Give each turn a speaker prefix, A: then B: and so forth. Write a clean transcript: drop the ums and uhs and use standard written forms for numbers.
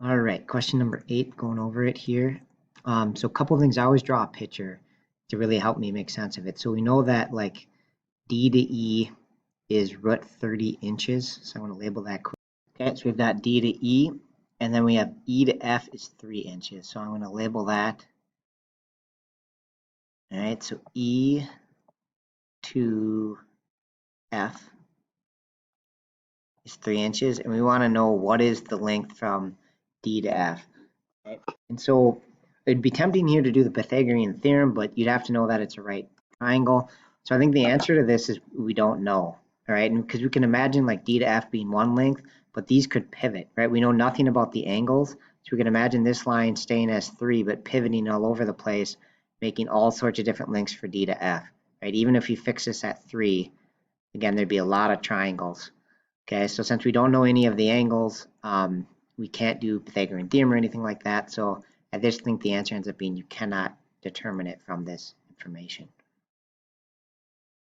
A: All right, question number 8, going over it here. So a couple of things, I always draw a picture to really help me make sense of it. So we know that like D to E is root 30 inches. So I'm going to label that. Okay, so we've got D to E, and then we have E to F is 3 inches. So I'm going to label that. All right, so E to F is 3 inches, and we want to know what is the length from D to F. Right? And so it'd be tempting here to do the Pythagorean theorem, but you'd have to know that it's a right triangle. So I think the answer to this is we don't know, all right? And because we can imagine like D to F being one length, but these could pivot, right? We know nothing about the angles, so we can imagine this line staying as 3, but pivoting all over the place, making all sorts of different lengths for D to F, right? Even if you fix this at 3, again, there'd be a lot of triangles. Okay, so since we don't know any of the angles, we can't do Pythagorean theorem or anything like that. So I just think the answer ends up being you cannot determine it from this information.